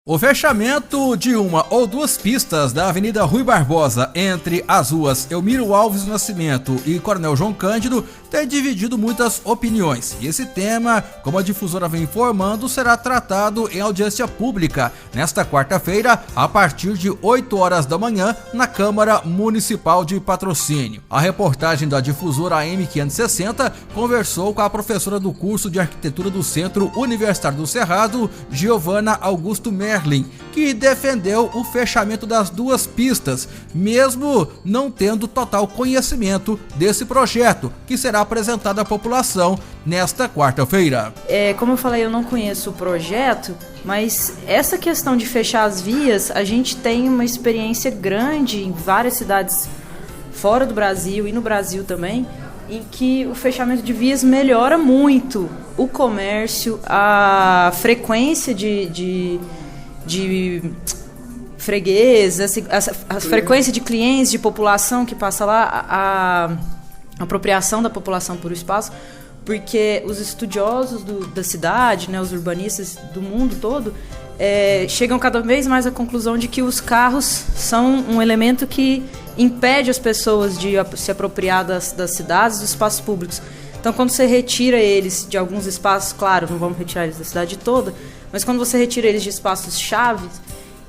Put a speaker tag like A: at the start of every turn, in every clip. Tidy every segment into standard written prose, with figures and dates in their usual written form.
A: O fechamento de uma ou duas pistas da Avenida Rui Barbosa entre as ruas Elmiro Alves do Nascimento e Coronel João Cândido tem dividido muitas opiniões. E esse tema, como a difusora vem informando, será tratado em audiência pública nesta quarta-feira, a partir de 8 horas da manhã, na Câmara Municipal de Patrocínio. A reportagem da difusora AM 560 conversou com a professora do curso de arquitetura do Centro Universitário do Cerrado, Giovana Augusto Merlin, que defendeu o fechamento das duas pistas, mesmo não tendo total conhecimento desse projeto, que será apresentado à população nesta quarta-feira.
B: Como eu falei, eu não conheço o projeto, mas essa questão de fechar as vias, a gente tem uma experiência grande em várias cidades fora do Brasil e no Brasil também, em que o fechamento de vias melhora muito o comércio, a frequência de fregueses, a frequência de clientes, de população que passa lá, a apropriação da população por o espaço, porque os estudiosos da cidade, né, os urbanistas do mundo todo, chegam cada vez mais à conclusão de que os carros são um elemento que impede as pessoas de se apropriar das cidades, dos espaços públicos. Então, quando você retira eles de alguns espaços, claro, não vamos retirar eles da cidade toda, mas quando você retira eles de espaços chaves,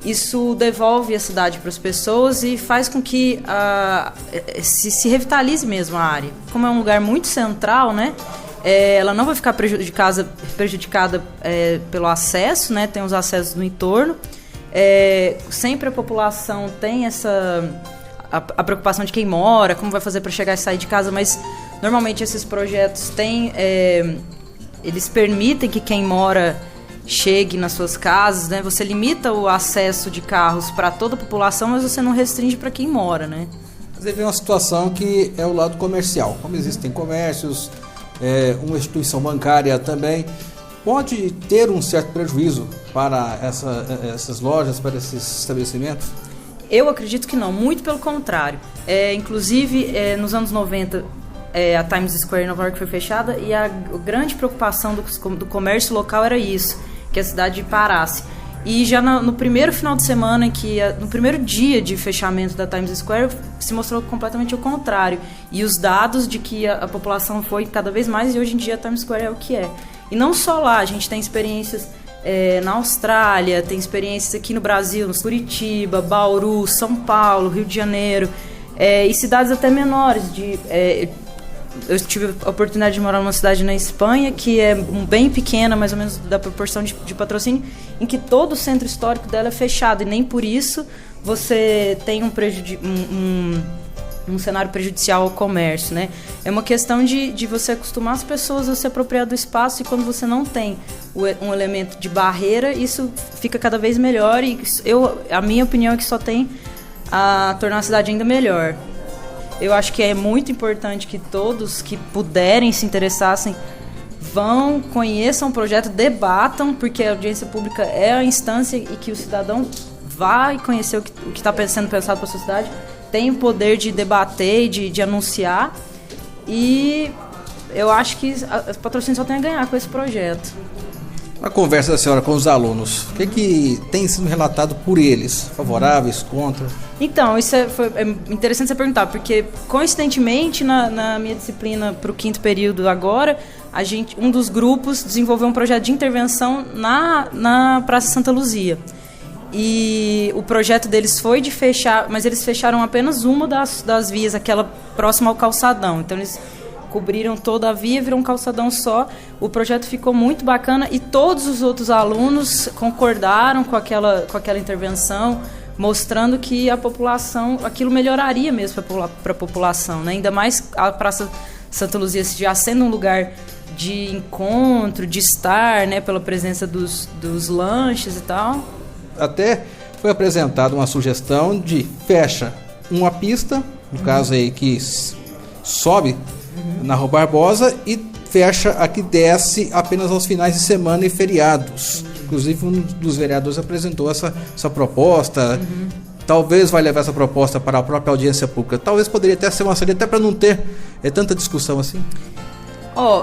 B: isso devolve a cidade para as pessoas e faz com que se revitalize mesmo a área. Como é um lugar muito central, né, ela não vai ficar prejudicada pelo acesso, né, tem os acessos no entorno. Sempre a população tem a preocupação de quem mora, como vai fazer para chegar e sair de casa, mas normalmente esses projetos eles permitem que quem mora chegue nas suas casas, né? Você limita o acesso de carros para toda a população, mas você não restringe para quem mora, né?
C: Mas aí vem uma situação que é o lado comercial. Como existem comércios, uma instituição bancária também, pode ter um certo prejuízo para essas lojas, para esses estabelecimentos?
B: Eu acredito que não, muito pelo contrário. Inclusive, nos anos 90, a Times Square em Nova York foi fechada e a grande preocupação do comércio local era isso, que a cidade parasse. E já no primeiro final de semana, no primeiro dia de fechamento da Times Square, se mostrou completamente o contrário. E os dados de que a população foi cada vez mais, e hoje em dia a Times Square é o que é. E não só lá, a gente tem experiências na Austrália, tem experiências aqui no Brasil, no Curitiba, Bauru, São Paulo, Rio de Janeiro, e cidades até menores. Eu tive a oportunidade de morar numa cidade na Espanha, que é bem pequena, mais ou menos da proporção de Patrocínio, em que todo o centro histórico dela é fechado, e nem por isso você tem um cenário prejudicial ao comércio, né? É uma questão de você acostumar as pessoas a se apropriar do espaço, e quando você não tem um elemento de barreira, isso fica cada vez melhor, e a minha opinião é que só tem a tornar a cidade ainda melhor. Eu acho que é muito importante que todos que puderem, se interessassem, conheçam o projeto, debatam, porque a audiência pública é a instância e que o cidadão vai conhecer o que está sendo pensado para a sociedade, tem o poder de debater e de anunciar, e eu acho que a Patrocínio só tem a ganhar com esse projeto.
C: A conversa da senhora com os alunos, o que tem sido relatado por eles? Favoráveis, contra?
B: Então, isso é interessante você perguntar, porque coincidentemente na minha disciplina para o 5º período agora, um dos grupos desenvolveu um projeto de intervenção na Praça Santa Luzia. E o projeto deles foi de fechar, mas eles fecharam apenas uma das vias, aquela próxima ao calçadão. Então eles cobriram toda a via, virou um calçadão só. O projeto ficou muito bacana e todos os outros alunos concordaram com aquela intervenção, mostrando que a população, aquilo melhoraria mesmo para a população, né? Ainda mais a Praça Santa Luzia já sendo um lugar de encontro, de estar, né, pela presença dos lanches e tal.
C: Até foi apresentada uma sugestão de fecha uma pista, no caso aí que sobe na Rua Barbosa, e fecha a que desce apenas aos finais de semana e feriados. Inclusive um dos vereadores apresentou essa proposta. Talvez vai levar essa proposta para a própria audiência pública. Talvez poderia até ser uma saída, até para não ter tanta discussão assim.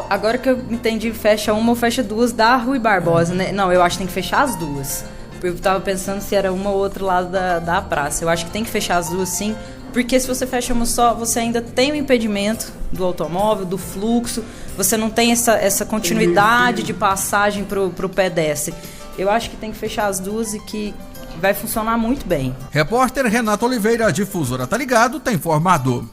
B: Agora que eu entendi, fecha uma ou fecha duas da Rui Barbosa, né? Não, eu acho que tem que fechar as duas. Eu tava pensando se era uma ou outro lado da praça. Eu acho que tem que fechar as duas, sim, porque se você fecha uma só, você ainda tem o impedimento do automóvel, do fluxo, você não tem essa continuidade de passagem pro pedestre. Eu acho que tem que fechar as duas e que vai funcionar muito bem.
A: Repórter Renato Oliveira, Difusora Tá Ligado, tá informado.